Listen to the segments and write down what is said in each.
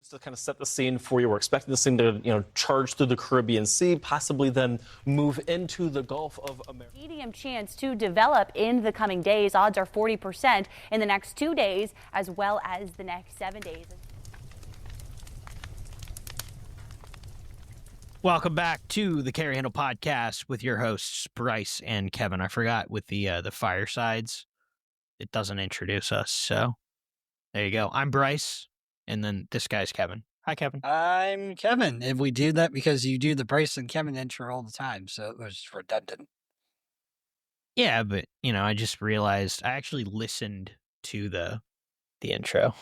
to kind of set the scene for you. We're expecting this thing to, charge through the Caribbean Sea, possibly then move into the Gulf of America. Medium chance to develop in the coming days. Odds are 40% in the next 2 days, as well as the next 7 days. Welcome back to the Carry Handle Podcast with your hosts, Bryce and Kevin. I forgot with the firesides, it doesn't introduce us, so there you go. I'm Bryce, and then this guy's Kevin. Hi, Kevin. I'm Kevin, and we do that because you do the Bryce and Kevin intro all the time, so it was redundant. Yeah, but, I just realized I actually listened to the intro.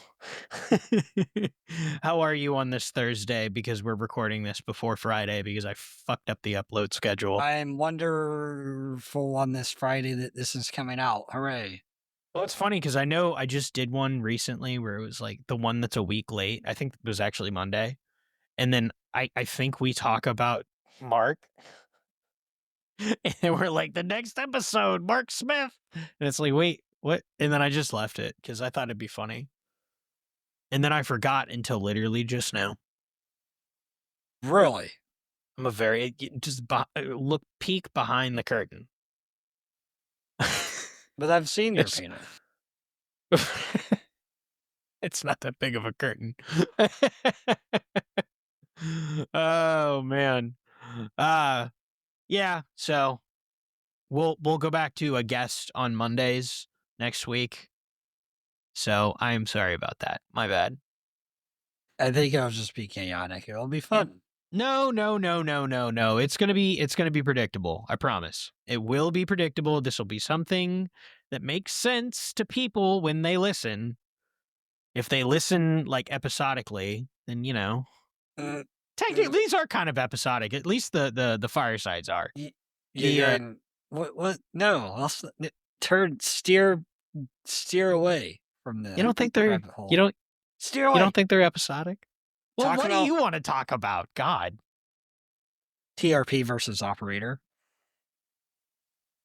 How are you on this Thursday? Because we're recording this before Friday because I fucked up the upload schedule. I'm wonderful on this Friday that this is coming out. Hooray. Well, it's funny because I know I just did one recently where it was like the one that's a week late. I think it was actually Monday. And then I think we talk about Mark. And we're like, the next episode, Mark Smith. And it's like, wait, what? And then I just left it because I thought it'd be funny. And then I forgot until literally just now. Really? I'm a very, just look, peek behind the curtain. But I've seen your penis. It's not that big of a curtain. Oh, man. Yeah, so we'll go back to a guest on Mondays next week. So I'm sorry about that. My bad. I think it'll just be chaotic. It'll be fun. No. It's gonna be predictable. I promise. It will be predictable. This will be something that makes sense to people when they listen. If they listen like episodically, then technically these are kind of episodic. At least the firesides are. Yeah. What? No. Steer away from the. You don't think they're steer away. You don't think they're episodic? Well, Talk what about do you want to talk about? God. TRP versus operator.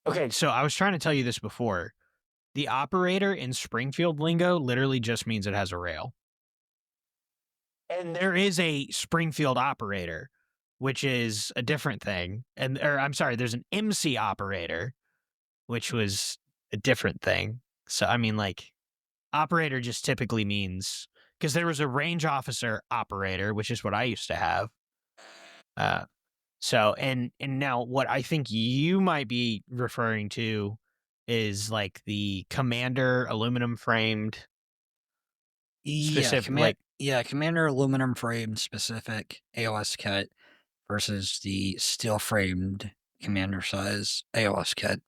Okay, so I was trying to tell you this before. The operator in Springfield lingo literally just means it has a rail. And there is a Springfield operator, which is a different thing. There's an MC operator, which was a different thing. So, operator just typically means, because there was a range officer operator, which is what I used to have. And now what I think you might be referring to is like the commander aluminum framed specific, commander aluminum framed specific AOS kit versus the steel framed commander size AOS kit.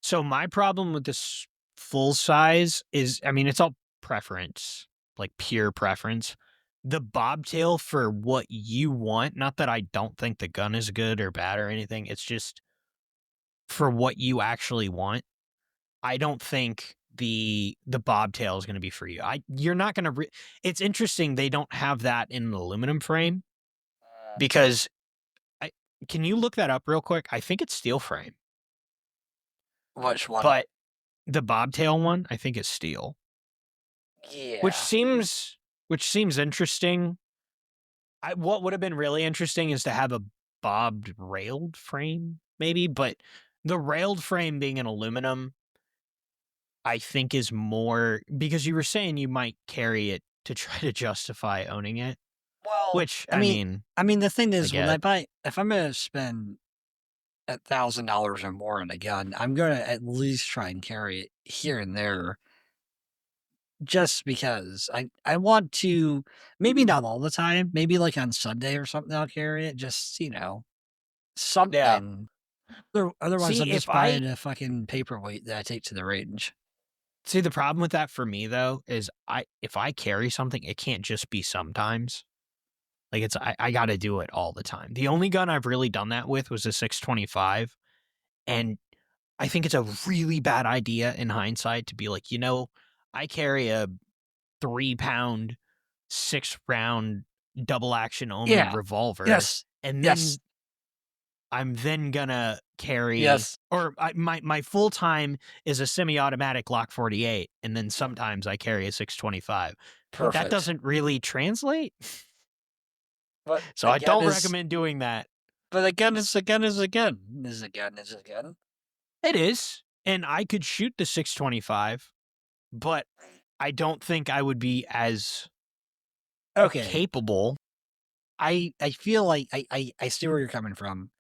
So my problem with this full size is, it's all preference, like pure preference. The bobtail for what you want, not that I don't think the gun is good or bad or anything, it's just for what you actually want. I don't think the bobtail is going to be for you. You're not going to. It's interesting they don't have that in an aluminum frame because can you look that up real quick? I think it's steel frame. Which one? But the bobtail one, I think is steel. Yeah. Which seems interesting. What would have been really interesting is to have a bobbed railed frame, maybe, but the railed frame being an aluminum, I think is more, because you were saying you might carry it to try to justify owning it. Well, which the thing is, if I'm going to spend $1,000 or more on a gun, I'm going to at least try and carry it here and there. Just because I want to, maybe not all the time, maybe like on Sunday or something, I'll carry it. Just, something. Yeah. Otherwise, I'm just buying a fucking paperweight that I take to the range. See, the problem with that for me, though, is if I carry something, it can't just be sometimes. Like, I got to do it all the time. The only gun I've really done that with was a 625. And I think it's a really bad idea in hindsight to be like, I carry a 3-pound, 6-round double action only revolver. Yes. And then I'm then gonna carry, my full time is a semi-automatic Glock 48, and then sometimes I carry a 625. But that Perfect. doesn't really translate. But So I again don't is- recommend doing that. But again is again is again. Is again is again. It is. And I could shoot the 625, but I don't think I would be as Okay. capable. I feel like I see where you're coming from.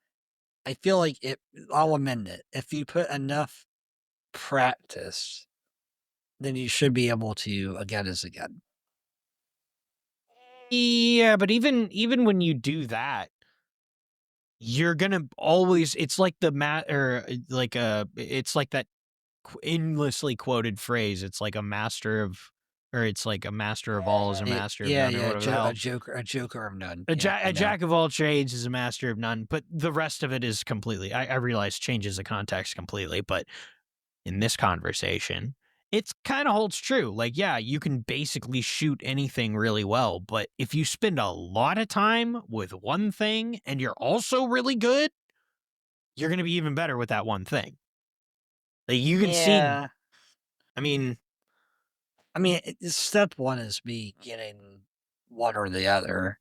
I feel like I'll amend it. If you put enough practice, then you should be able to again is again. Yeah, but even when you do that, you're gonna always. It's like the it's like that endlessly quoted phrase. It's like a master of, or it's like a master of all is a master of none, or whatever the hell. A joker of none. A Yeah, jack of all trades is a master of none, but the rest of it is completely. I realize changes the context completely, but in this conversation, it's kind of holds true. Like, yeah, you can basically shoot anything really well, but if you spend a lot of time with one thing and you're also really good, you're going to be even better with that one thing. Like, you can see. I mean, step one is me getting one or the other,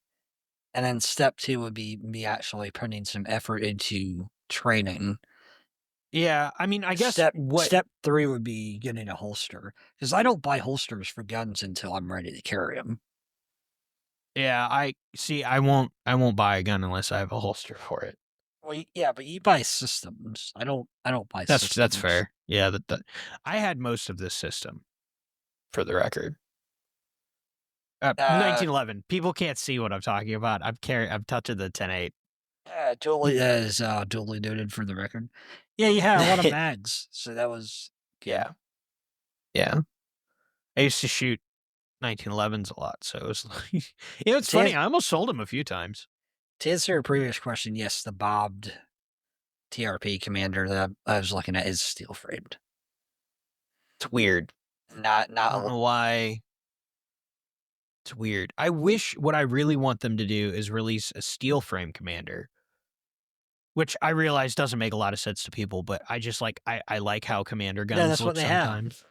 and then step two would be me actually putting some effort into training. yeah, I mean, I guess Step three would be getting a holster, because I don't buy holsters for guns until I'm ready to carry them. Yeah, I see. I won't buy a gun unless I have a holster for it. Well, yeah, but you buy systems. I don't buy systems. That's fair. Yeah, I had most of this system, for the record. 1911. People can't see what I'm talking about. I'm touching the 10.8. Duly noted for the record. Yeah, you had a lot of mags, so that was good. Yeah. I used to shoot 1911s a lot, so it was like, it's funny. I almost sold them a few times. To answer your previous question, yes, the bobbed TRP commander that I was looking at is steel framed. It's weird. I don't know why. It's weird. I wish what I really want them to do is release a steel frame commander, which I realize doesn't make a lot of sense to people, but I just like I like how commander guns look sometimes.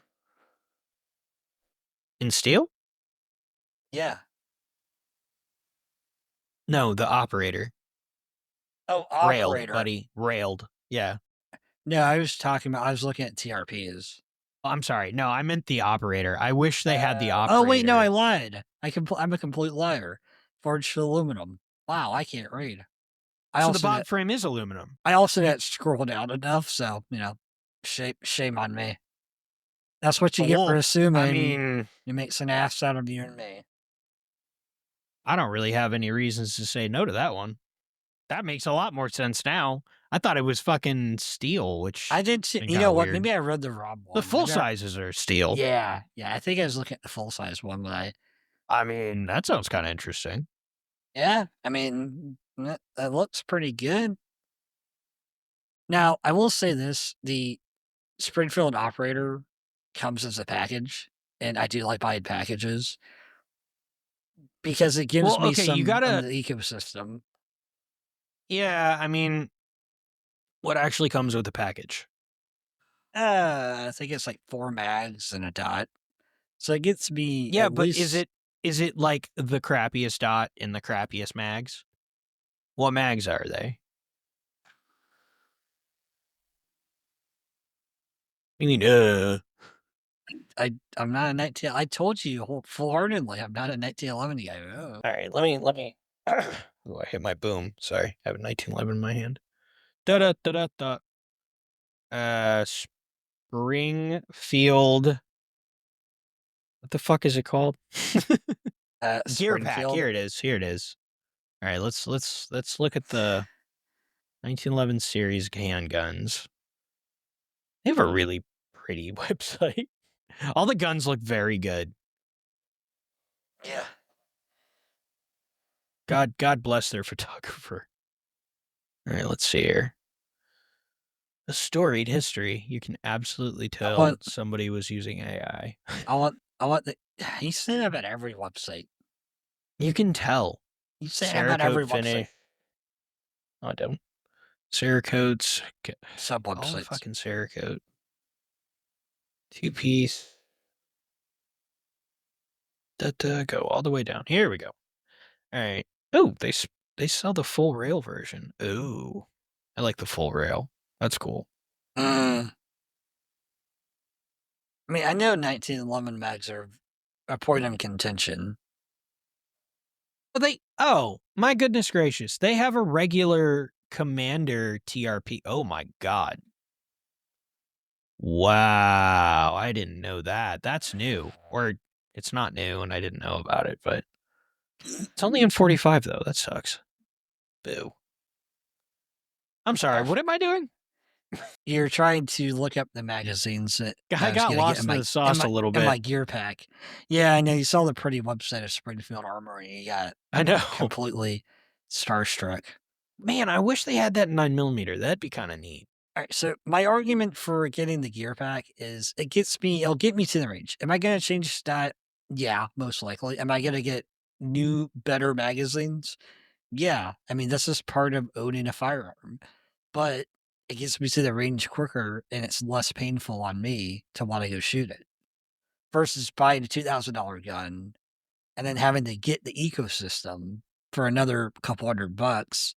In steel? Yeah. No, the operator. Oh, operator. Railed, buddy. Railed. Yeah. No, I was looking at TRPs. Oh, I'm sorry. No, I meant the operator. I wish they had the operator. Oh, wait, no, I lied. I'm a complete liar. Forged aluminum. Wow, I can't read. So the bob frame is aluminum. I also didn't scroll down enough, so, shame on me. That's what you get for assuming. I mean, it makes an ass out of you and me. I don't really have any reasons to say no to that one. That makes a lot more sense now. I thought it was fucking steel, which I did too. You know what? Maybe I read the wrong one. The full sizes are steel. Yeah. I think I was looking at the full size one, but I mean, that sounds kind of interesting. Yeah, I mean, that looks pretty good. Now, I will say this: the Springfield operator comes as a package, and I do like buying packages because it gives me some of the ecosystem. Yeah, I mean, what actually comes with the package? I think it's like 4 mags and a dot, so it gets me. Yeah, but is it like the crappiest dot in the crappiest mags? What mags are they? I mean, I'm not a 19. I told you full-heartedly, I'm not a 1911 guy. Oh. All right, let me. Oh, I hit my boom. Sorry, I have a 1911 in my hand. Springfield. What the fuck is it called? Gear pack. Here it is. All right, let's look at the 1911 series handguns. They have a really pretty website. All the guns look very good. Yeah. God bless their photographer. All right, let's see here. A storied history. You can absolutely tell somebody was using AI. I want the. You say that about every website. You can tell. You say that about every website. Oh, I don't. Cerakotes. Sub-websites. All fucking Cerakote. 2-piece. Go all the way down. Here we go. All right. Oh, they sell the full rail version. Ooh, I like the full rail. That's cool. I mean, I know 1911 mags are a point of contention. Oh, my goodness gracious. They have a regular Commander TRP. Oh my God. Wow. I didn't know that. That's new. Or it's not new and I didn't know about it, but it's only in 45 though. That sucks. Boo. I'm sorry. What am I doing? You're trying to look up the magazines that I got lost in the sauce a little bit. In my gear pack. Yeah, I know. You saw the pretty website of Springfield Armory. You got I know. completely starstruck. Man, I wish they had that in 9mm. That'd be kind of neat. All right, so my argument for getting the gear pack is it'll get me to the range. Am I going to change stat? Yeah, most likely. Am I going to get new, better magazines? Yeah. I mean, this is part of owning a firearm, but it gets me to the range quicker and it's less painful on me to want to go shoot it versus buying a $2,000 gun and then having to get the ecosystem for another couple $100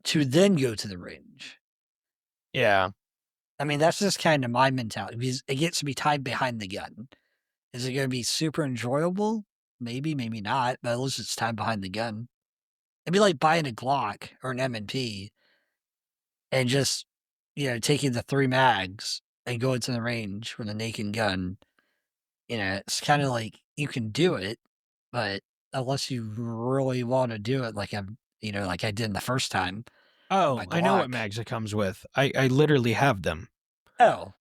to then go to the range. Yeah. I mean, that's just kind of my mentality because it gets me tied behind the gun. Is it going to be super enjoyable? Maybe, maybe not, but at least it's tied behind the gun. It'd be like buying a Glock or an M&P and just, taking the 3 mags and going to the range with a naked gun. It's kind of like you can do it, but unless you really want to do it like like I did the first time. Oh, I know what mags it comes with. I literally have them. Oh.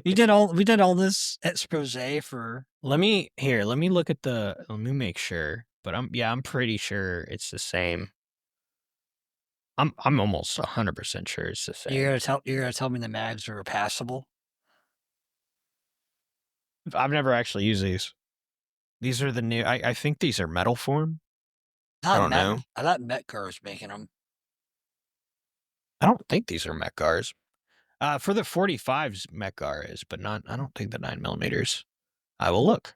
We did all this expose for. Let me look at let me make sure. But I'm pretty sure it's the same. I'm almost 100% sure it's the same. You're gonna tell me the mags are passable? I've never actually used these. These are the new. I think these are metal form. I don't know. I thought Metcar was making them. I don't think these are Metcars. For the 45s, Metcar is, but not. I don't think the 9mm. I will look.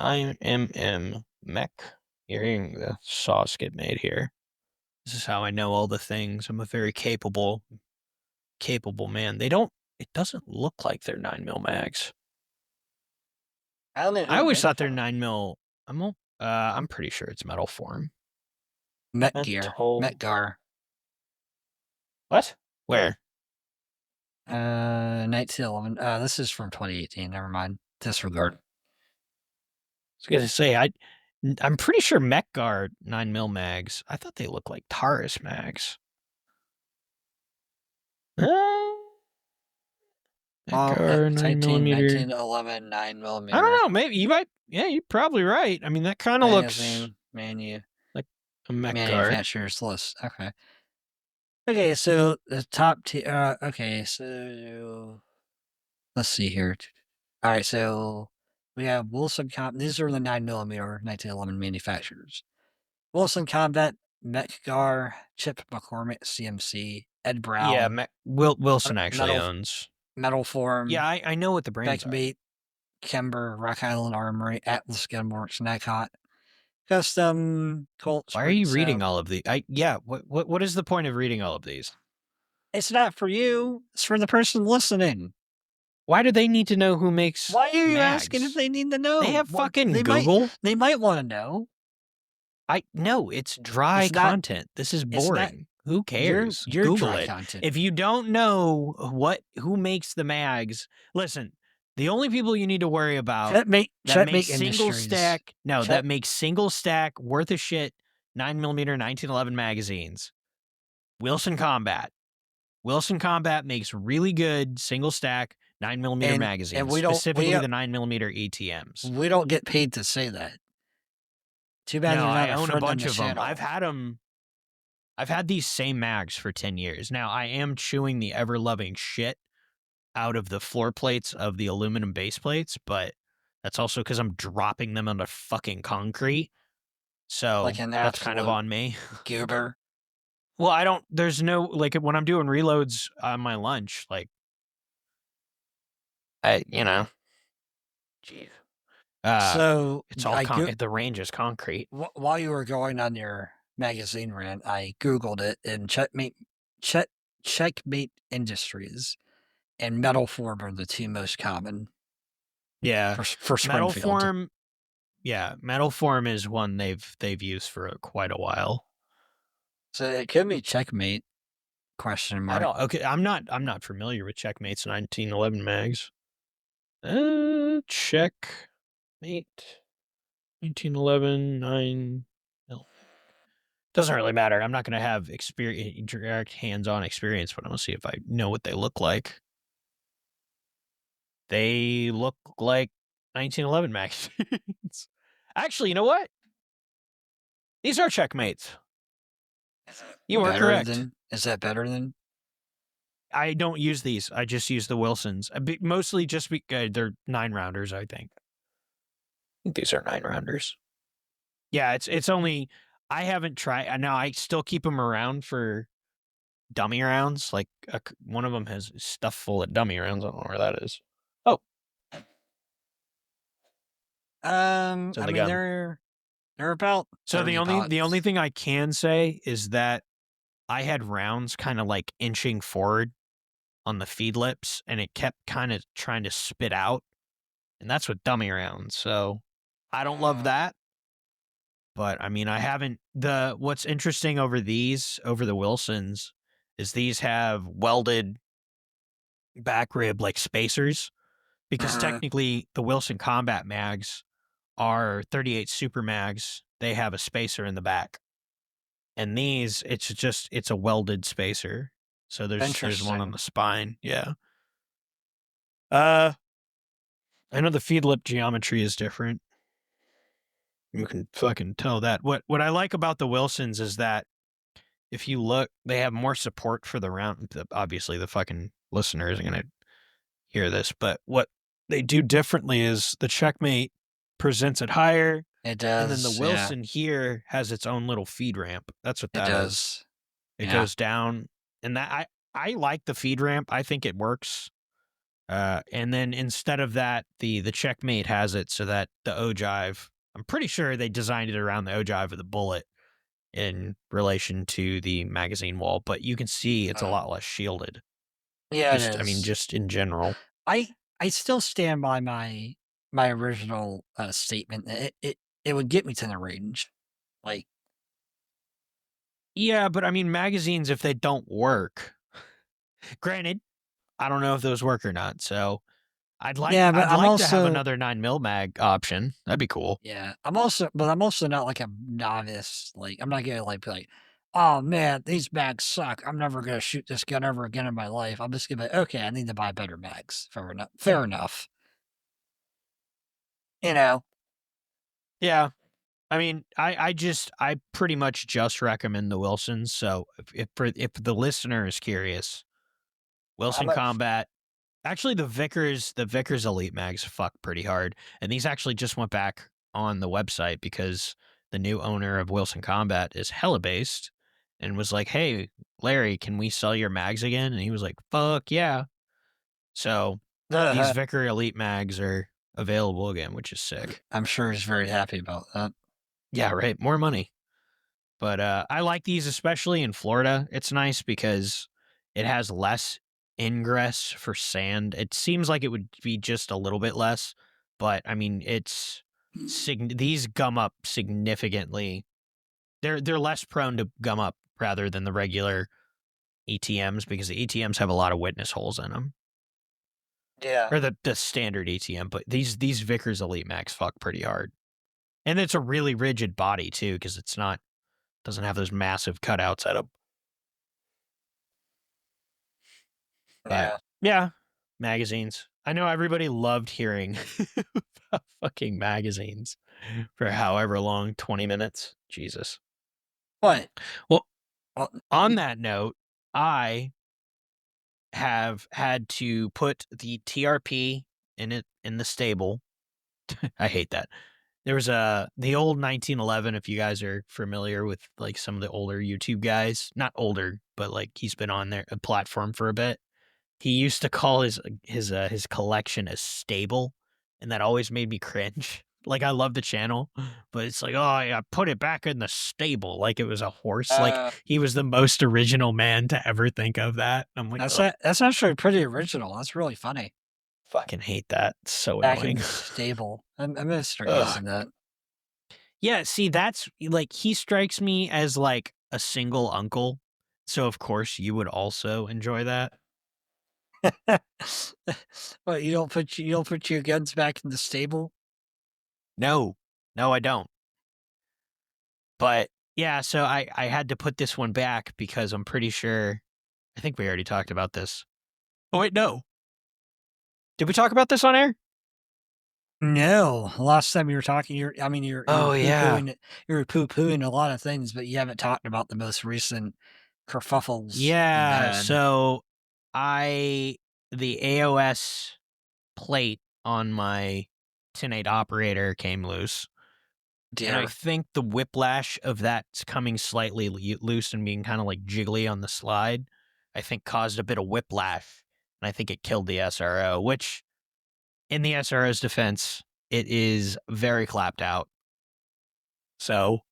9mm Mech. You're hearing the sauce get made here. This is how I know all the things. I'm a very capable man. It doesn't look like they're 9mm mags. I always thought they're 9mm. I'm pretty sure it's metal form. Metgar. What? Where? 1911. This is from 2018. Never mind. Disregard. I was gonna say I'm pretty sure Metgar 9mm mags. I thought they looked like Taurus mags. Metgar 9mm. 1911 9mm. I don't know. Maybe you might. Yeah, you're probably right. I mean, that kind of looks like a Metgar. Manufacturer's list. Okay. Okay, so the top tier. Okay, so let's see here. All right, so we have Wilson Combat. These are the 9mm 1911 manufacturers. Wilson Combat, Metgar, Chip McCormick, CMC, Ed Brown. Yeah, Wilson actually owns Metal Form. Yeah, I know what the brands are. Kember, Rock Island Armory, Atlas Gunworks, Nikon, Custom, Colts. Why are you reading all of these? What is the point of reading all of these? It's not for you. It's for the person listening. Why do they need to know who makes Why are you mags? asking if they need to know? They have fucking Google. They might want to know. No, it's dry content. This is boring. Who cares? You're Google dry it. content. If you don't know who makes the mags, listen. The only people you need to worry about that make single stack. No, that make single stack worth of shit 9mm 1911 magazines. Wilson Combat. Wilson Combat makes really good single stack 9mm magazines, and specifically the 9mm ATMs. We don't get paid to say that. Too bad you're not I own a bunch of them. I've had them. I've had these same mags for 10 years. Now, I am chewing the ever-loving shit out of the floor plates of the aluminum base plates, but that's also because I'm dropping them onto fucking concrete. So that's kind of on me. Goober. Well, there's no, when I'm doing reloads on my lunch, Jeez. So It's all the range is concrete. While you were going on your magazine rant, I Googled it, and Checkmate Industries and Metal Form are the two most common. Yeah. For Metal Springfield. Form. Yeah, Metal Form is one they've used for quite a while. So it could be Checkmate? Question mark. Okay, I'm not familiar with Checkmate's 1911 mags. Checkmate 1911 9. No. Doesn't really matter. I'm not going to have direct hands-on experience, but I'm going to see if I know what they look like. They look like 1911 magazines. Actually, you know what? These are Checkmates. You were correct. Is that better than? I don't use these. I just use the Wilsons. Mostly just because they're 9-rounders, I think. I think these are 9-rounders. Yeah, it's only... I haven't tried... Now, I still keep them around for dummy rounds. Like, one of them has stuff full of dummy rounds. I don't know where that is. Oh. I mean, they're about... So the only thing I can say is that I had rounds kind of like inching forward on the feed lips, and it kept kind of trying to spit out, and that's with dummy rounds. So I don't love that, but I mean, I haven't. What's interesting over the Wilsons is these have welded back rib like spacers, because technically the Wilson Combat mags are 38 Super mags. They have a spacer in the back, and these it's a welded spacer. So there's one on the spine. Yeah. I know the feed lip geometry is different. You can fucking tell that. What I like about the Wilsons is that if you look, they have more support for the round. Obviously, the fucking listeners are gonna hear this, but what they do differently is the Checkmate presents it higher. It does. And then the Wilson here has its own little feed ramp. That's what that is. It goes down, and that I like the feed ramp. I think it works. And then instead of that, the Checkmate has it so that the ogive, I'm pretty sure they designed it around the ogive of the bullet in relation to the magazine wall, but you can see it's a lot less shielded. Yeah, it is. I mean, just in general. I still stand by my original statement that it would get me to the range. Like, yeah, but I mean, magazines, if they don't work, granted, I don't know if those work or not. So I'd like to have another 9mm mag option. That'd be cool. Yeah, I'm also not like a novice. Like, I'm not gonna be like, oh man, these mags suck. I'm never gonna shoot this gun ever again in my life. I'm just gonna be like, okay, I need to buy better mags. Fair enough. You know. Yeah. I mean, I pretty much just recommend the Wilsons. So if the listener is curious, Wilson Combat, actually the Vickers Elite mags fuck pretty hard, and these actually just went back on the website because the new owner of Wilson Combat is hella based and was like, "Hey, Larry, can we sell your mags again?" And he was like, "Fuck yeah!" So these Vicker Elite mags are available again, which is sick. I'm sure he's very happy about that. Yeah, right. More money. But I like these, especially in Florida. It's nice because it has less ingress for sand. It seems like it would be just a little bit less, but I mean, these gum up significantly. They're less prone to gum up rather than the regular ETMs, because the ETMs have a lot of witness holes in them. Yeah. Or the standard ETM, but these Vickers Elite Max fuck pretty hard. And it's a really rigid body too, because doesn't have those massive cutouts at them. Yeah, magazines. I know everybody loved hearing about fucking magazines for however long, 20 minutes. Jesus. What? Well, on that note, I have had to put the TRP in the stable. I hate that. There was the old 1911, if you guys are familiar with like some of the older YouTube guys, not older, but like he's been on a platform for a bit. He used to call his collection a stable, and that always made me cringe. Like, I love the channel, but it's like, oh, I put it back in the stable like it was a horse. Like, he was the most original man to ever think of that. I'm like, that's actually pretty original. That's really funny. Fucking hate that. It's so Back annoying. in the stable. I'm gonna start using that. Yeah, see, that's like, he strikes me as like a single uncle. So of course you would also enjoy that. But you don't put your guns back in the stable? No, I don't. But yeah, so I had to put this one back because I'm pretty sure, I think we already talked about this. Oh wait, no. Did we talk about this on air? No. Last time you were talking, you were poo-pooing a lot of things, but you haven't talked about the most recent kerfuffles. Yeah, so the AOS plate on my 10-8 operator came loose. And I think the whiplash of that's coming slightly loose and being kind of like jiggly on the slide, I think caused a bit of whiplash. And I think it killed the SRO, which, in the SRO's defense, it is very clapped out. So,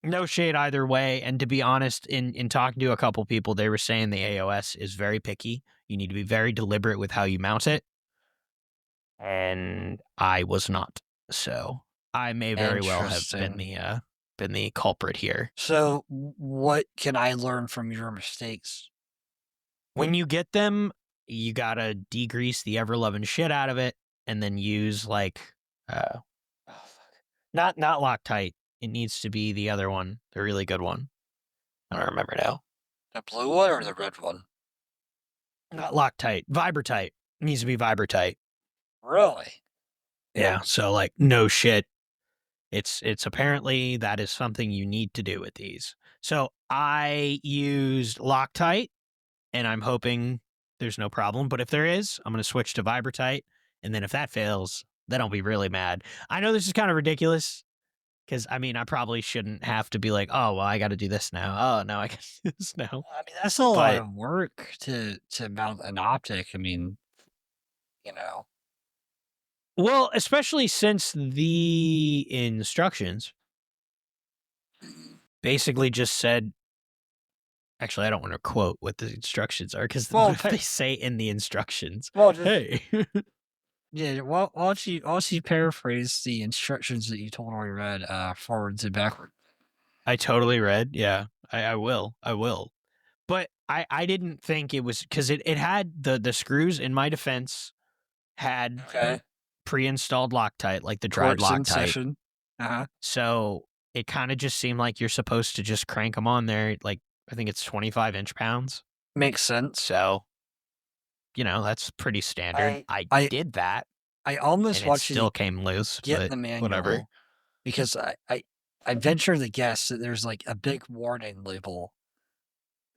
no shade either way. And to be honest, in talking to a couple people, they were saying the AOS is very picky. You need to be very deliberate with how you mount it. And I was not. So I may very well have been the culprit here. So what can I learn from your mistakes? When you get them, you gotta degrease the ever-loving shit out of it, and then use like, not Loctite. It needs to be the other one, the really good one. I don't remember now. The blue one or the red one? Not Loctite. Vibrotite. It needs to be Vibrotite. Really? Yeah. So like, no shit. It's apparently that is something you need to do with these. So I used Loctite, and I'm hoping there's no problem. But if there is, I'm going to switch to Vibrotite. And then if that fails, then I'll be really mad. I know this is kind of ridiculous because, I mean, I probably shouldn't have to be like, oh, well, I got to do this now. Oh, no, I can do this now. I mean, that's a lot of work to mount an optic. I mean, you know. Well, especially since the instructions basically just said, actually, I don't want to quote what the instructions are because what if they say in the instructions, hey. Yeah, why don't you paraphrase the instructions that you totally read forwards and backwards? I totally read, yeah. I will. But I didn't think it was, because it had the screws, in my defense, had pre-installed Loctite, like the dried Loctite. So it kind of just seemed like you're supposed to just crank them on there, like, I think it's 25 inch-pounds. Makes sense. So, you know, that's pretty standard. I did that. I almost watched it still came loose, get but the manual, whatever. Because I venture to guess that there's like a big warning label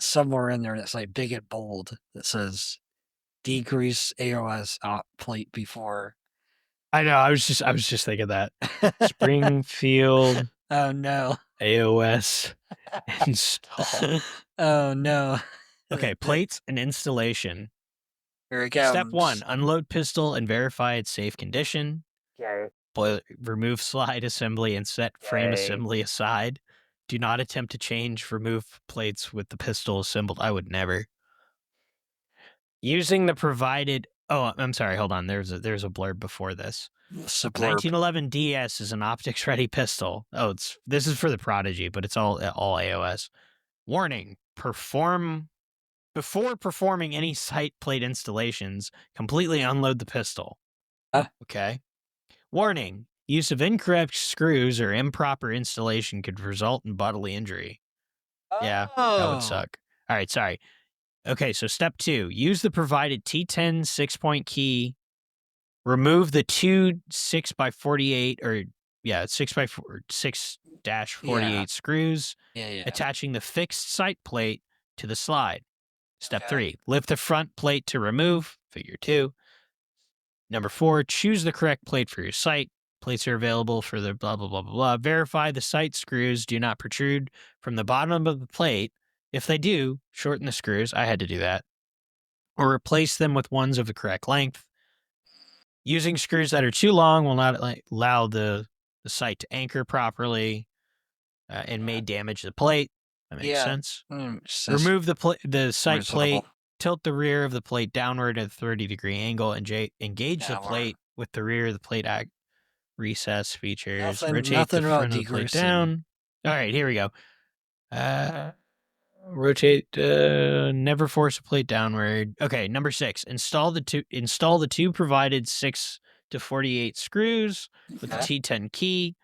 somewhere in there that's like big and bold that says degrease AOS op plate before. I know. I was just thinking that. Springfield. Oh no. AOS install. Oh no. Okay, plates and installation. Here it goes. Step 1, unload pistol and verify its safe condition. Okay. Remove slide assembly and set frame assembly aside. Do not attempt to change remove plates with the pistol assembled. I would never. Using the provided... Oh, I'm sorry. Hold on. There's a blurb before this. 1911 DS is an optics-ready pistol. Oh, this is for the Prodigy, but it's all AOS. Warning: before performing any sight plate installations, completely unload the pistol. Okay. Warning: use of incorrect screws or improper installation could result in bodily injury. Yeah, that would suck. All right, sorry. Okay, so step 2, use the provided T10 6-point key. Remove the two 6x48 or 6x6-48 screws, attaching the fixed sight plate to the slide. Step 3, lift the front plate to remove, figure 2. Number 4, choose the correct plate for your sight. Plates are available for the blah, blah, blah, blah, blah. Verify the sight screws do not protrude from the bottom of the plate. If they do, shorten the screws. I had to do that. Or replace them with ones of the correct length. Using screws that are too long will not allow the sight to anchor properly and may damage the plate. That makes sense. Remove the sight plate, tilt the rear of the plate downward at a 30-degree angle, and engage the plate with the rear of the plate recess features. Rotate the front of the plate down. All right, here we go. Rotate. Never force a plate downward. Okay, number 6. Install the two provided 6 to 48 screws with the T10 key.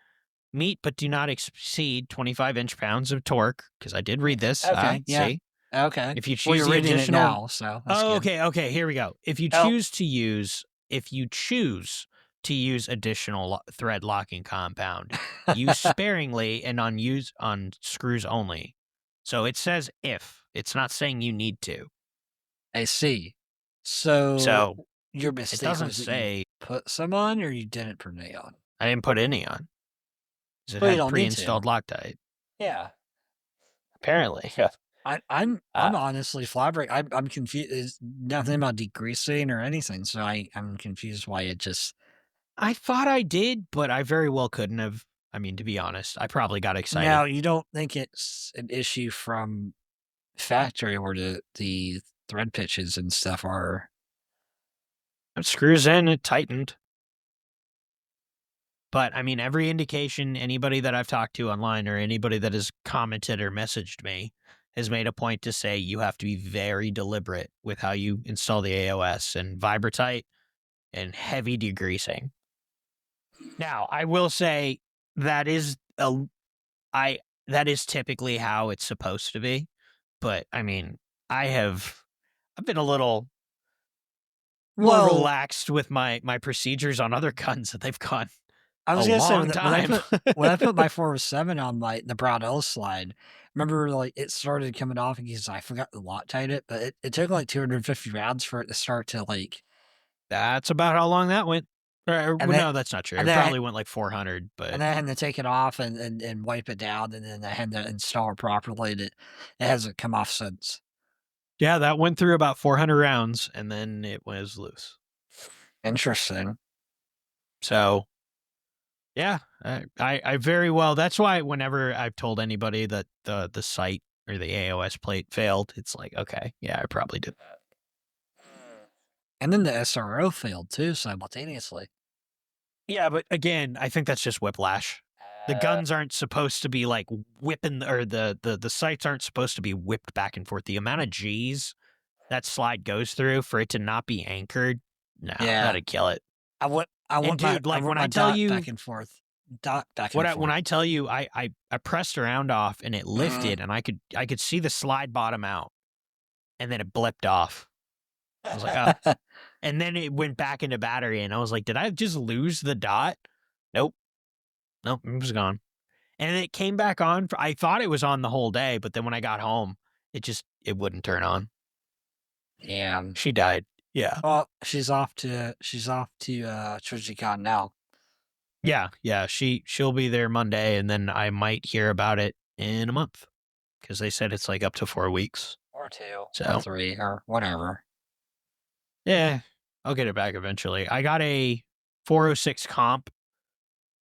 Meet but do not exceed 25 inch-pounds of torque. Because I did read this. Okay. See. Okay. If you choose you're reading additional, it now, so that's good. Okay. Here we go. If you choose to use additional thread locking compound, use sparingly and on screws only. So it says if. It's not saying you need to. I see. So your mistake it doesn't was that say you put some on, or you didn't put any on. I didn't put any on. It Well, you had don't need pre-installed to. Loctite. Yeah. Apparently. Yeah. I'm honestly flabbergasted. I'm confused. It's nothing about degreasing or anything, so I'm confused why it just. I thought I did, but I very well couldn't have. I mean, to be honest, I probably got excited. Now, you don't think it's an issue from factory where the thread pitches and stuff are. It screws in, it tightened. But, I mean, every indication, anybody that I've talked to online or anybody that has commented or messaged me has made a point to say you have to be very deliberate with how you install the AOS and Vibratight and heavy degreasing. Now, I will say that is typically how it's supposed to be. But, I mean, I've been a little more relaxed with my procedures on other guns that they've gone. I was gonna say when I put my 407 on the Brown L slide, remember like it started coming off because I forgot to Loctite it, but it took like 250 rounds for it to start to like. That's about how long that went. No, that's not true. It probably went like 400, but and then I had to take it off and wipe it down, and then I had to install it properly. It hasn't come off since. Yeah, that went through about 400 rounds, and then it was loose. Interesting. So. Yeah, I very well. That's why whenever I've told anybody that the sight or the AOS plate failed, it's like, okay, yeah, I probably did that. And then the SRO failed too simultaneously. Yeah, but again, I think that's just whiplash. The guns aren't supposed to be like whipping, or the sights aren't supposed to be whipped back and forth. The amount of G's that slide goes through for it to not be anchored, that'd kill it. When I tell you back and forth, dot back and forth. When I tell you, I pressed the round off and it lifted, and I could see the slide bottom out, and then it blipped off. I was like, oh. And then it went back into battery, and I was like, did I just lose the dot? Nope, it was gone. And it came back on. I thought it was on the whole day, but then when I got home, it wouldn't turn on. Yeah, she died. Yeah. Well, she's off to TriGCon now. Yeah. She'll be there Monday, and then I might hear about it in a month because they said it's like up to 4 weeks or 2 or 3 or whatever. Yeah, I'll get it back eventually. I got a 406 comp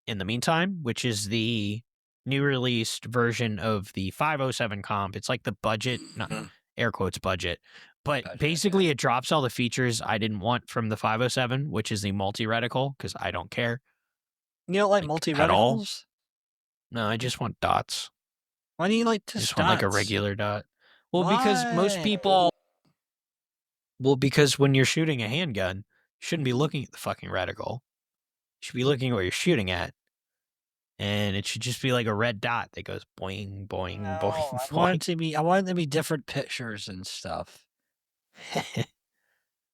in the meantime, which is the new released version of the 507 comp. It's like the budget, not air quotes budget. But basically, it drops all the features I didn't want from the 507, which is the multi-reticle, because I don't care. You don't like multi-reticles? No, I just want dots. Why do you like just want like a regular dot? Well, because most people... Well, because when you're shooting a handgun, you shouldn't be looking at the fucking reticle. You should be looking at what you're shooting at. And it should just be like a red dot that goes boing, boing, boing, boing. I want it to be different pictures and stuff.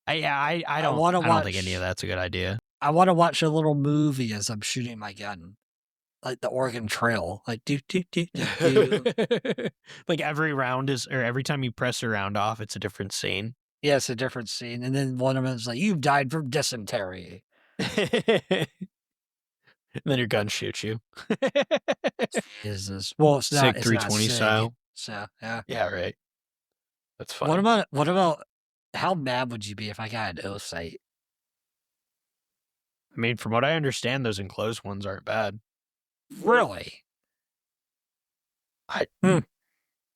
I don't think any of that's a good idea. I want to watch a little movie as I'm shooting my gun, like the Oregon Trail, like do. Like every round every time you press a round off, it's a different scene. Yeah, it's a different scene, and then one of them is like, "You've died from dysentery." And then your gun shoots you. Is this? Well, it's not. SIG 320 style. So yeah. Yeah, right. That's fun. What about? How mad would you be if I got an O sight? I mean, from what I understand, those enclosed ones aren't bad. Really?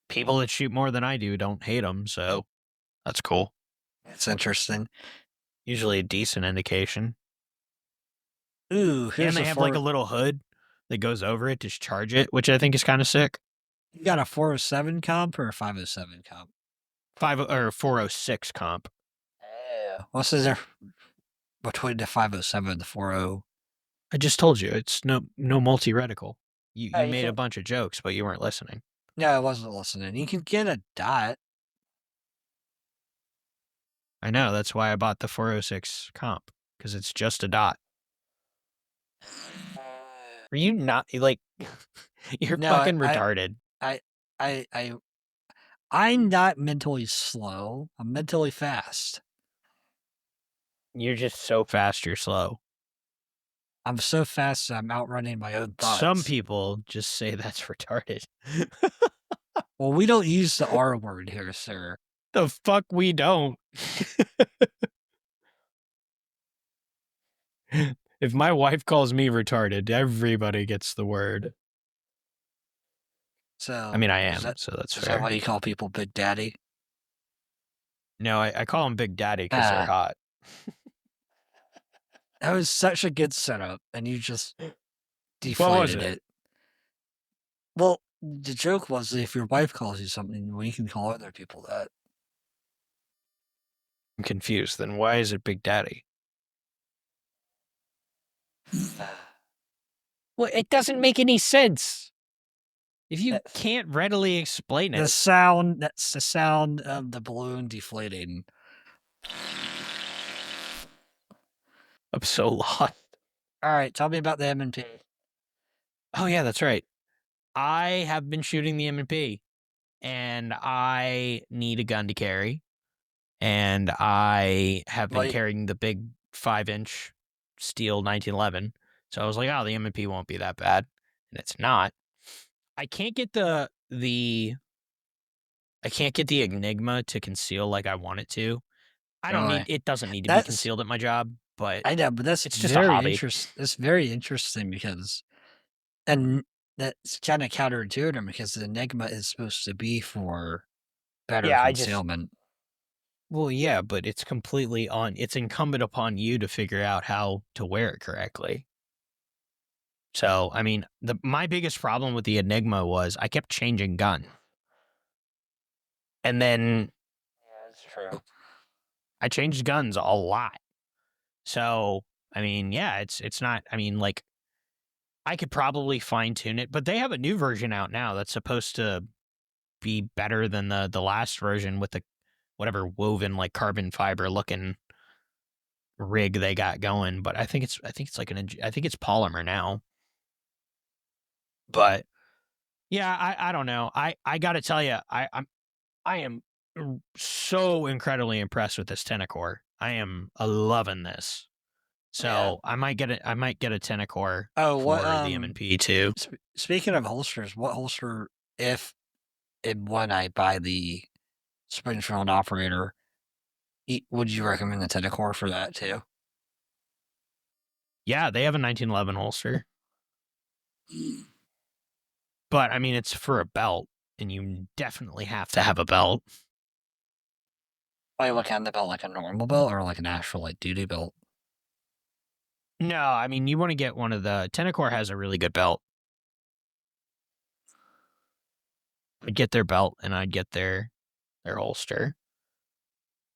People that shoot more than I do don't hate them, so that's cool. That's interesting. Usually a decent indication. Ooh, here's And they have like a little hood that goes over it to charge it, which I think is kind of sick. You got a 407 comp or a 507 comp? 406 comp. What's the difference between the 507 and the 40? I just told you it's no multi-reticle. You you made a can- bunch of jokes, but you weren't listening. No, I wasn't listening. You can get a dot. I know, that's why I bought the 406 comp, because it's just a dot. Are you not like you're No, fucking retarded? I'm not mentally slow. I'm mentally fast. You're just so fast you're slow. I'm so fast that I'm outrunning my own thoughts. Some people just say that's retarded. Well, we don't use the R word here, sir. The fuck we don't. If my wife calls me retarded, everybody gets the word. So I mean, I am, Is so that's that fair. why you call people Big Daddy? No, I call them Big Daddy because they're hot. That was such a good setup, and you just What was deflated it? it. Well, the joke was that if your wife calls you something, well, you can call other people that. I'm confused. Then why is it Big Daddy? Well, it doesn't make any sense. If you can't readily explain it. That's the sound of the balloon deflating. I'm so lost. All right, tell me about the M&P. Oh yeah, that's right. I have been shooting the M&P, and I need a gun to carry, and I have been carrying the big 5-inch steel 1911. So I was like, oh, the M&P won't be that bad, and it's not. I can't get the Enigma to conceal like I want it to. I don't need it. Doesn't need to be concealed at my job, but I know, but that's it's just a hobby. It's very interesting because, and that's kind of counterintuitive because the Enigma is supposed to be for better concealment. Well, yeah, but it's completely it's incumbent upon you to figure out how to wear it correctly. So, I mean, my biggest problem with the Enigma was I kept changing guns. And then That's true. I changed guns a lot. So, I mean, yeah, it's not, I mean, like, I could probably fine tune it, but they have a new version out now that's supposed to be better than the last version with the whatever woven like carbon fiber looking rig they got going. But I think it's polymer now. But yeah, I don't know. I got to tell you, I am so incredibly impressed with this Tenacore. I am loving this. So yeah. I might get a Tenacore for the M&P too. Speaking of holsters, what holster, if and when I buy the Springfield operator, would you recommend the Tenacore for that too? Yeah, they have a 1911 holster. But I mean, it's for a belt, and you definitely have to have a belt. Are you looking at the belt like a normal belt or like an actual like duty belt? No, I mean, you want to get one of the Tenacore has a really good belt. I'd get their belt and I'd get their holster.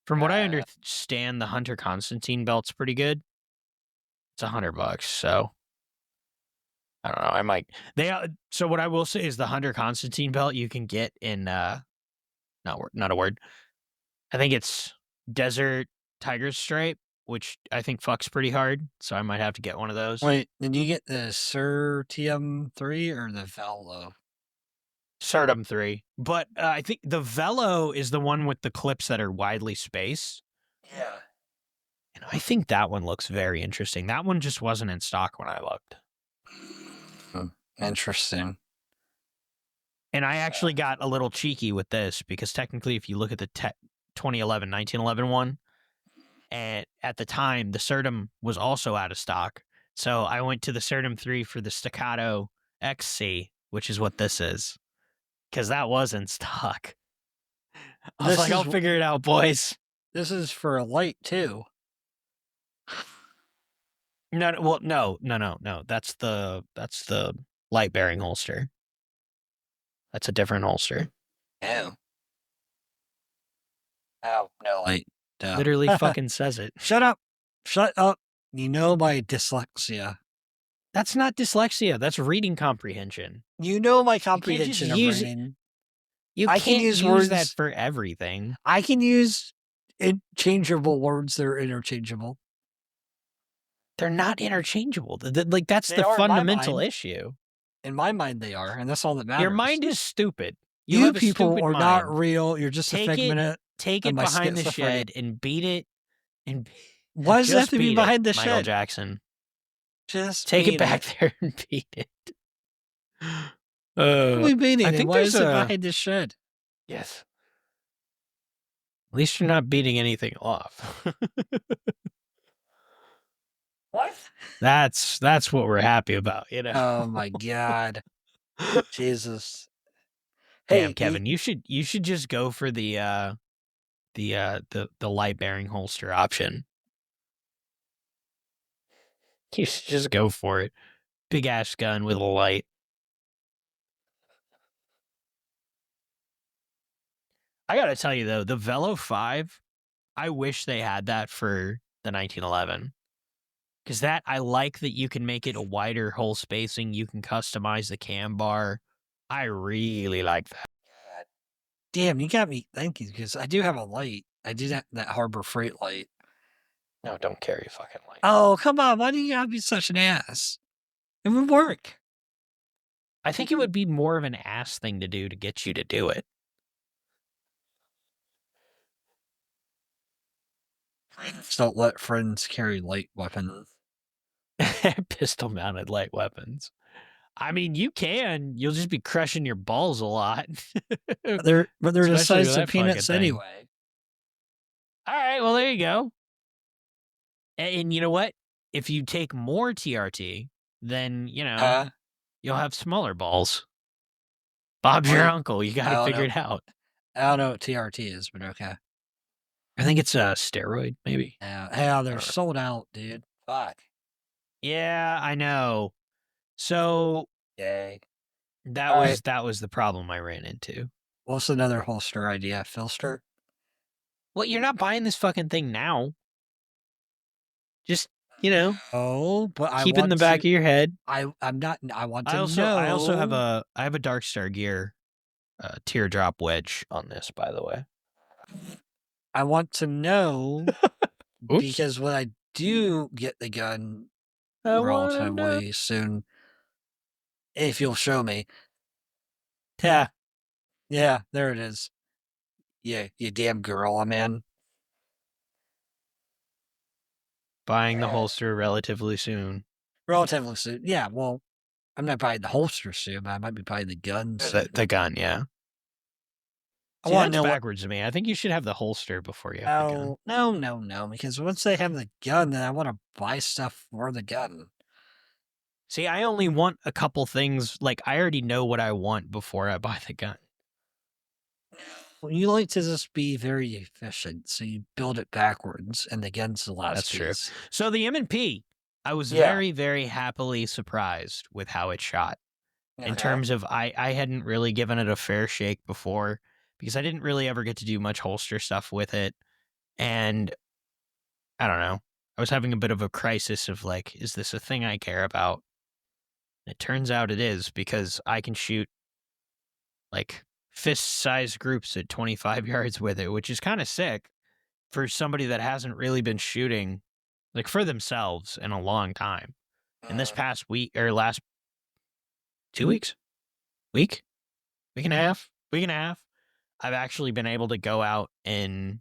From what I understand, the Hunter Constantine belt's pretty good. It's $100, so I don't know. I might. So what I will say is the Hunter Constantine belt you can get in not a word. I think it's Desert Tiger Stripe, which I think fucks pretty hard. So I might have to get one of those. Wait, did you get the Sir TM3 or the Velo? Sirtum 3. But I think the Velo is the one with the clips that are widely spaced. Yeah. And I think that one looks very interesting. That one just wasn't in stock when I looked. Interesting. And I actually got a little cheeky with this because technically if you look at the 1911 one, And at the time, the Certum was also out of stock. So I went to the Certum 3 for the Staccato XC, which is what this is, because that was in stock. I was like, I'll figure it out, boys. This is for a light too. No. That's the light bearing holster. That's a different holster. Oh. Oh, no light. Duh. Literally fucking says it. Shut up. Shut up. You know my dyslexia. That's not dyslexia. That's reading comprehension. You know my comprehension of reading. I can't use words that for everything. I can use interchangeable words that are interchangeable. They're not interchangeable. Like, that's the fundamental issue. In my mind, they are, and that's all that matters. Your mind is stupid. You people are not real. You're just a figment. Take it behind the shed and beat it. And why does it have to be behind the shed? Michael Jackson. Just take it back there and beat it. What are we beating? I think why is it behind the shed? Yes. At least you're not beating anything off. What? That's what we're happy about, you know. Oh my God. Jesus. Damn, Kevin, you should just go for the light bearing holster option. You should just go for it. Big ass gun with a light. I gotta tell you though, the Velo 5, I wish they had that for the 1911. Because that, I like that you can make it a wider hole spacing. You can customize the cam bar. I really like that. Damn, you got me thinking, because I do have a light. I do that Harbor Freight light. No, don't carry a fucking light. Oh, come on. Why do you gotta be such an ass? It would work. I think it would be more of an ass thing to do to get you to do it. Just don't let friends carry light weapons. Pistol-mounted light weapons. I mean, you can. You'll just be crushing your balls a lot. But they're the size of peanuts anyway. All right, well, there you go. And you know what? If you take more TRT, then, you know, you'll have smaller balls. Bob's your uncle. You got to figure it out. I don't know what TRT is, but okay. I think it's a steroid, maybe. Yeah, they're sold out, dude. Fuck. Yeah, I know. So, yay. That was the problem I ran into. What's another holster idea? Filster? Well, you're not buying this fucking thing now. Just, you know. Oh, but keep it in the back of your head. I'm not. I want to know. I also have a Dark Star Gear teardrop wedge on this, by the way. I want to know because when I do get the gun relatively soon, if you'll show me. Yeah, there it is. Yeah, you damn gorilla man. Buying the holster relatively soon. Relatively soon. Yeah, well, I'm not buying the holster soon, but I might be buying the gun soon. The gun, yeah. I want to know backwards to me. I think you should have the holster before you have the gun. No. Because once they have the gun, then I want to buy stuff for the gun. See, I only want a couple things. Like, I already know what I want before I buy the gun. Well, you like to just be very efficient, so you build it backwards, and the gun's the last piece. That's true. So the M&P, I was very, very happily surprised with how it shot. In terms of, I hadn't really given it a fair shake before, because I didn't really ever get to do much holster stuff with it. And I don't know. I was having a bit of a crisis of like, is this a thing I care about? And it turns out it is, because I can shoot like fist-sized groups at 25 yards with it, which is kind of sick for somebody that hasn't really been shooting like for themselves in a long time. In this past week or last 2 weeks, week and a half, I've actually been able to go out and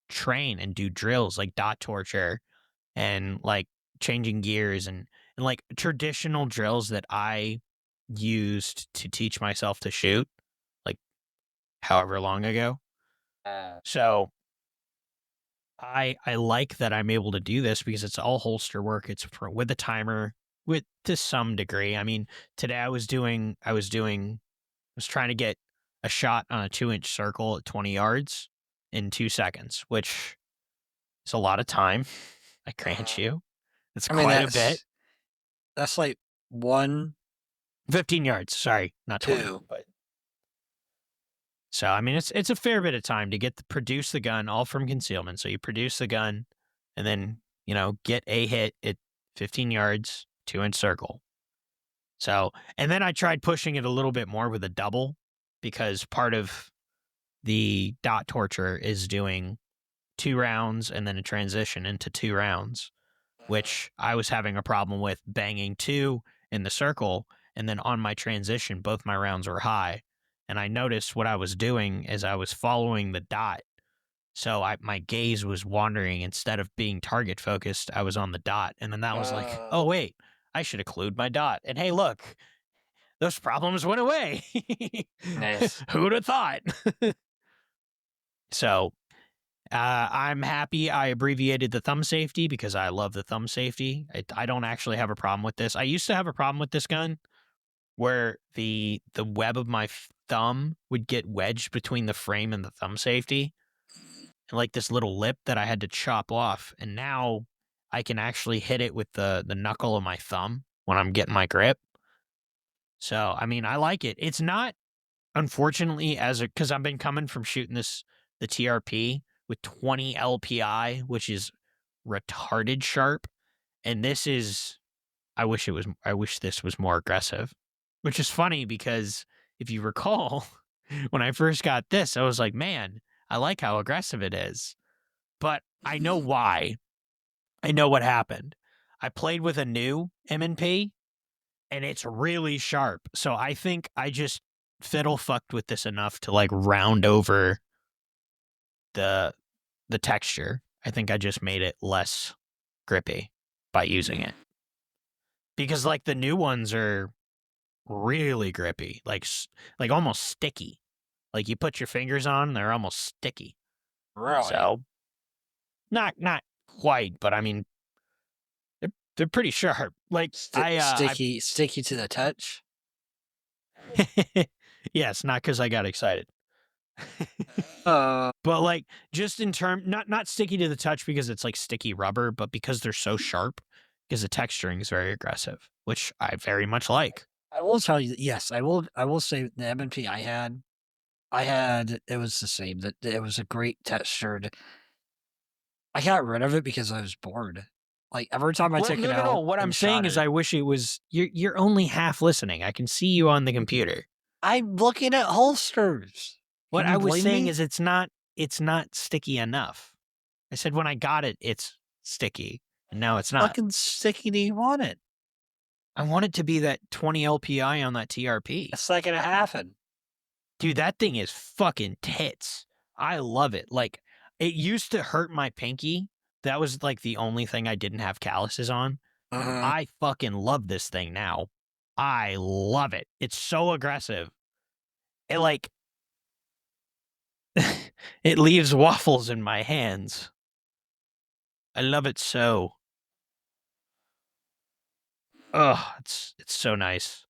train and do drills like dot torture and like changing gears and like traditional drills that I used to teach myself to shoot like however long ago. So I like that I'm able to do this because it's all holster work. It's with a timer, with to some degree. I mean, today I was trying to get a shot on a 2-inch circle at 20 yards in 2 seconds, which is a lot of time. I grant you, it's I mean, quite a bit. that's like 1, 15 yards. Sorry, not 20. 2. But so I mean, it's a fair bit of time to produce the gun all from concealment. So you produce the gun, and then get a hit at 15 yards, 2-inch circle. So, and then I tried pushing it a little bit more with a double, because part of the dot torture is doing 2 rounds and then a transition into 2 rounds, which I was having a problem with banging 2 in the circle, and then on my transition, both my rounds were high. And I noticed what I was doing is I was following the dot. So my gaze was wandering. Instead of being target focused, I was on the dot. And then that was like, oh, wait, I should occlude my dot. And hey, look, those problems went away. Nice. Who'd have thought? So I'm happy I abbreviated the thumb safety because I love the thumb safety. I don't actually have a problem with this. I used to have a problem with this gun where the web of my thumb would get wedged between the frame and the thumb safety, and like this little lip that I had to chop off. And now I can actually hit it with the knuckle of my thumb when I'm getting my grip. So, I mean, I like it. It's not, unfortunately, because I've been coming from shooting the TRP with 20 LPI, which is retarded sharp. And this is, I wish this was more aggressive, which is funny because if you recall, when I first got this, I was like, man, I like how aggressive it is. But I know why. I know what happened. I played with a new M&P, and it's really sharp. So I think I just fiddle fucked with this enough to like round over the texture. I think I just made it less grippy by using it. Because like the new ones are really grippy, like almost sticky. Like you put your fingers on, they're almost sticky. Really? So not quite, but I mean they're pretty sharp. Like sticky to the touch. Yes, not because I got excited. Uh, But like just in term, not sticky to the touch because it's like sticky rubber, but because they're so sharp, because the texturing is very aggressive, which I very much like. I will tell you, yes, I will say the M&P I had, it was the same. That it was a great textured. I got rid of it because I was bored. Like every time I took it out. No. What I'm saying is, I wish it was. You're only half listening. I can see you on the computer. I'm looking at holsters. What Can you I was blame saying me? is, it's not sticky enough. I said when I got it, it's sticky, and now it's not. Fucking sticky. Do you want it? I want it to be that 20 LPI on that TRP. It's not gonna happen. Dude, that thing is fucking tits. I love it. Like, it used to hurt my pinky. That was like the only thing I didn't have calluses on. I fucking love this thing now. I love it. It's so aggressive. It like it leaves waffles in my hands. I love it so. Oh, it's so nice.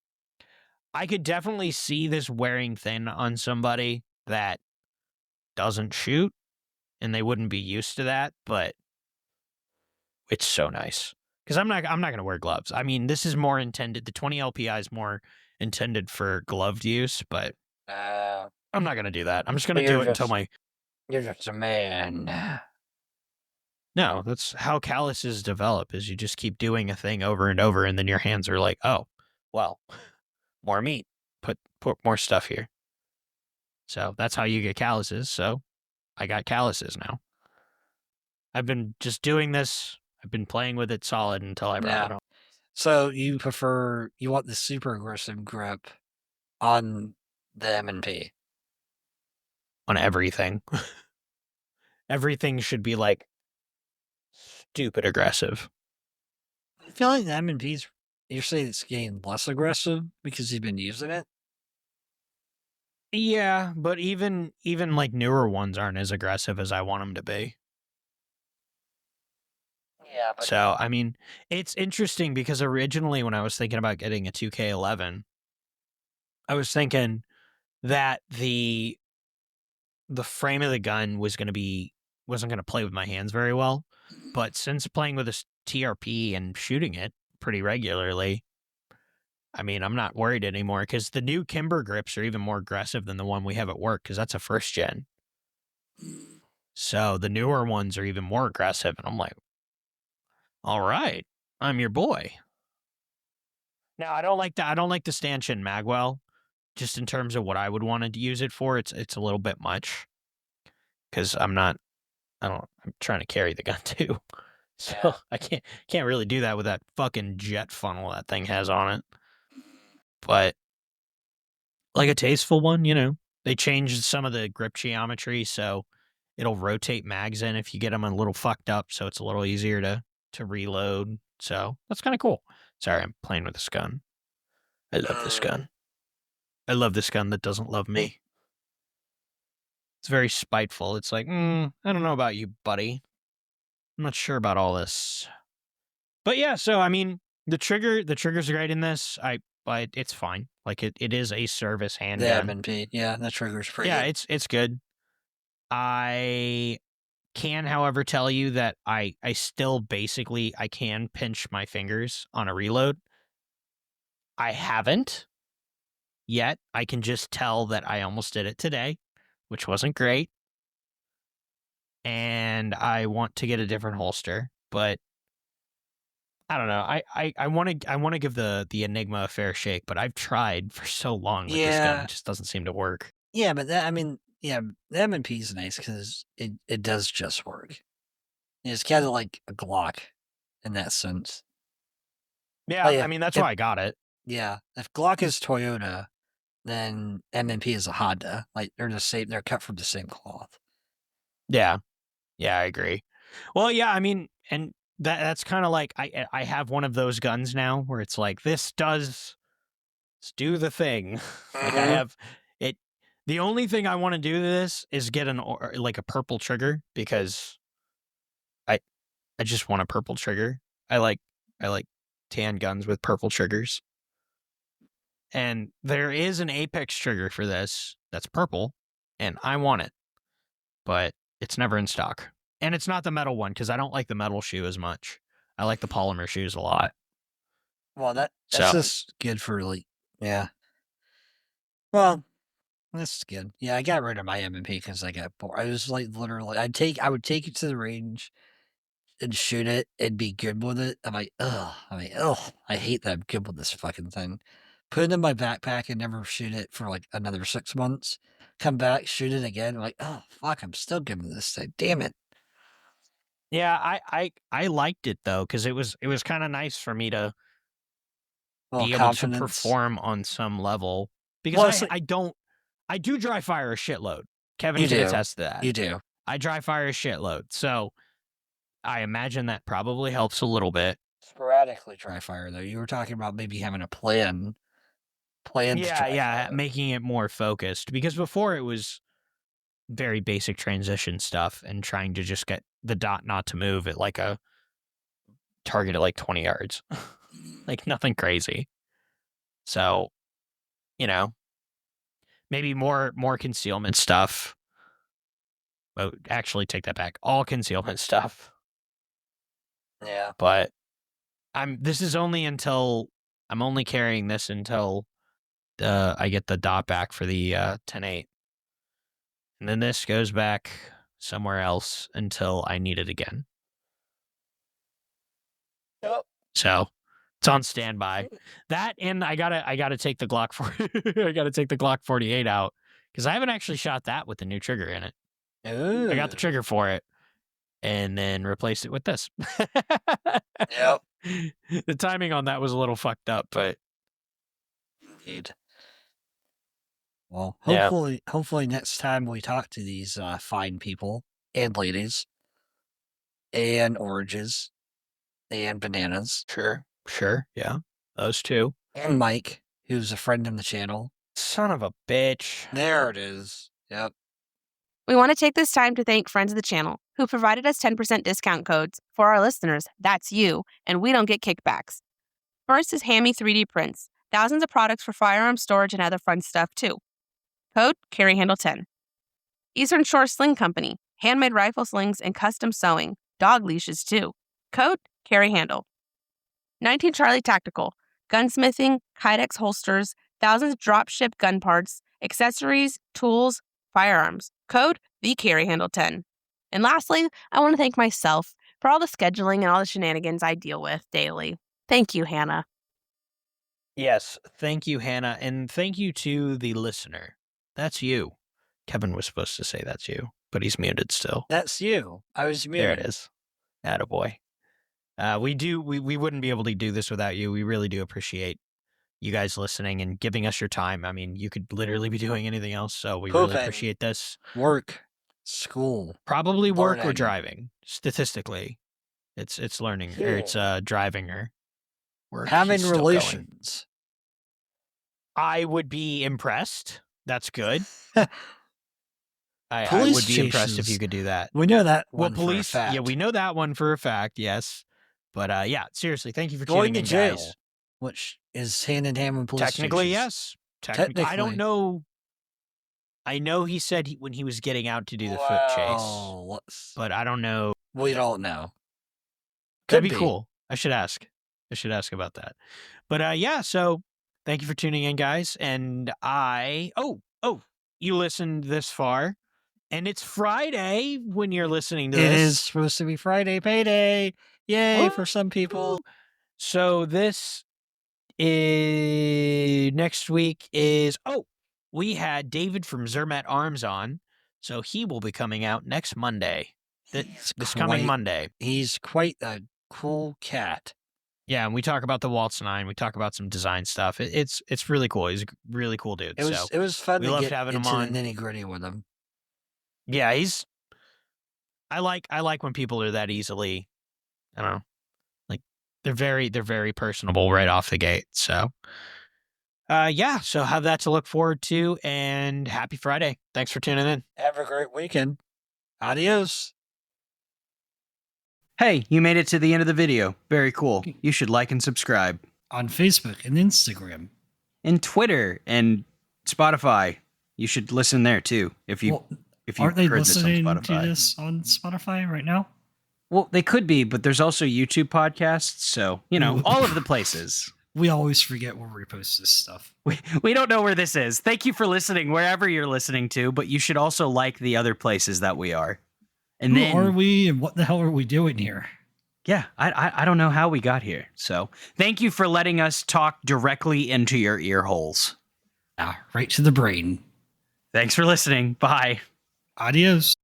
I could definitely see this wearing thin on somebody that doesn't shoot, and they wouldn't be used to that, but it's so nice. Because I'm not going to wear gloves. I mean, this is more intended, the 20 LPI is more intended for gloved use, but I'm not going to do that. I'm just going to do it until You're just a man. No, that's how calluses develop, is you just keep doing a thing over and over, and then your hands are like, oh, well, more meat. Put more stuff here. So that's how you get calluses. So I got calluses now. I've been just doing this. I've been playing with it solid until I brought it home. So you want the super aggressive grip on the M&P? On everything. Everything should be like stupid aggressive. I feel like the M&P's, you're saying it's getting less aggressive because you've been using it? Yeah, but even like newer ones aren't as aggressive as I want them to be. Yeah, but So, I mean, it's interesting because originally when I was thinking about getting a 2K11, I was thinking that the frame of the gun wasn't going to play with my hands very well. But since playing with this TRP and shooting it pretty regularly, I mean, I'm not worried anymore because the new Kimber grips are even more aggressive than the one we have at work because that's a first gen. So the newer ones are even more aggressive. And I'm like, all right, I'm your boy. Now, I don't like the stanchion magwell, just in terms of what I would want to use it for. It's a little bit much because I'm trying to carry the gun too. So Yeah. I can't really do that with that fucking jet funnel that thing has on it. But like a tasteful one, they changed some of the grip geometry, so it'll rotate mags in if you get them a little fucked up, so it's a little easier to reload. So that's kind of cool. Sorry, I'm playing with this gun. I love this gun. I love this gun that doesn't love me. It's very spiteful. It's like, I don't know about you, buddy. I'm not sure about all this. But yeah, so I mean, the trigger's great in this. But it's fine. Like it is a service the handgun. M&P, yeah, that trigger's pretty Yeah, good. it's good. I can, however, tell you that I still basically I can pinch my fingers on a reload. I haven't yet. I can just tell that I almost did it today, which wasn't great. And I want to get a different holster, but I don't know. I want to give the Enigma a fair shake, but I've tried for so long with this gun, Yeah. it just doesn't seem to work. Yeah, but the M&P is nice because it does just work. It's kind of like a Glock in that sense. Yeah, Oh, yeah. I mean that's why I got it. Yeah, if Glock is Toyota, then M&P is a Honda. Like they're the same. They're cut from the same cloth. Yeah, I agree. Well, yeah, I mean, and that's kind of like I have one of those guns now where it's like let's do the thing. Like I have it. The only thing I want to do to this is get like a purple trigger because I just want a purple trigger. I like tan guns with purple triggers. And there is an Apex trigger for this that's purple, and I want it, but it's never in stock. And it's not the metal one because I don't like the metal shoe as much. I like the polymer shoes a lot. Well, that's So- just good for yeah. Well, that's good. Yeah, I got rid of my M&P because I got bored. I was like literally, I would take it to the range and shoot it and be good with it. I'm like, ugh. I hate that I'm good with this fucking thing. Put it in my backpack and never shoot it for like another 6 months. Come back, shoot it again. I'm like, oh fuck, I'm still good with this thing. Damn it. Yeah, I liked it though because it was kind of nice for me to Well, be able to confidence. perform on some level because Well, it's like- I do dry fire a shitload. Kevin You can do. attest to that. You do. I dry fire a shitload, so I imagine that probably helps a little bit. Sporadically dry fire though. You were talking about maybe having a plan. Plan to dry fire. Making it more focused because before it was very basic transition stuff and trying to just get the dot not to move at like a target at like 20 yards. Like nothing crazy. So, maybe more concealment stuff. Oh, actually take that back. All concealment stuff. Yeah. But I'm only carrying this until I get the dot back for the 10.8. And then this goes back somewhere else until I need it again. Yep. So it's on standby. That and I gotta take the Glock I gotta take the Glock 48 out because I haven't actually shot that with the new trigger in it. Ooh. I got the trigger for it and then replaced it with this. Yep. The timing on that was a little fucked up, but Indeed. Well, Yeah. hopefully next time we talk to these fine people and ladies and oranges and bananas sure, yeah, those two. and Mike, who's a friend of the channel. Son of a bitch. There it is. Yep. We want to take this time to thank friends of the channel who provided us 10% discount codes for our listeners. That's you, and we don't get kickbacks. First is Hammy 3D Prints. Thousands of products for firearm storage and other fun stuff too. Code CarryHandle10. Eastern Shore Sling Company. Handmade rifle slings and custom sewing. Dog leashes too. Code CarryHandle. 19 Charlie Tactical. Gunsmithing, Kydex holsters, thousands of drop-ship gun parts, accessories, tools, firearms. Code TheCarryHandle10. And lastly, I want to thank myself for all the scheduling and all the shenanigans I deal with daily. Thank you, Hannah. Yes, thank you, Hannah, and thank you to the listener. That's you. Kevin was supposed to say that's you, but he's muted still. That's you. I was muted. There it is. Attaboy. We wouldn't be able to do this without you. We really do appreciate you guys listening and giving us your time. I mean, you could literally be doing anything else, so we really appreciate this. Work, school, probably work or learning. driving. Statistically, it's learning or it's driving or work. Having relations. I would be impressed. That's good. I would be impressed if you could do that. We know that Well, one police, for a fact. yeah, we know that one for a fact, yes. But yeah, seriously, thank you for Going tuning to in, jail, guys. which is hand in hand with police Technically, stations. yes. Technically, I don't know. I know he said when he was getting out to do the foot chase, but I don't know. We don't know. That'd be cool. I should ask about that. But yeah, so thank you for tuning in, guys. And you listened this far, and it's Friday when you're listening to this. It is supposed to be Friday payday. Yay for some people. So this is next week is we had David from Zermatt Arms on, so he will be coming out next Monday. This coming Monday. He's quite a cool cat. Yeah, and we talk about the Waltz 9. We talk about some design stuff. It's really cool. He's a really cool dude. It was fun to get having into him on. the nitty-gritty with him. Yeah, I like when people are that easily, I don't know, like they're very personable right off the gate. So yeah, so have that to look forward to, and happy Friday. Thanks for tuning in. Have a great weekend. Adios. Hey, you made it to the end of the video. Very cool. You should like and subscribe. On Facebook and Instagram. And Twitter and Spotify. You should listen there too. If you aren't they heard listening this on Spotify. to this on Spotify right now? Well, they could be, but there's also YouTube podcasts, so, all of the places. We always forget where we post this stuff. We don't know where this is. Thank you for listening wherever you're listening to, but you should also like the other places that we are. And Who are we and what the hell are we doing here? Yeah, I don't know how we got here. So thank you for letting us talk directly into your ear holes. Right to the brain. Thanks for listening. Bye. Adios.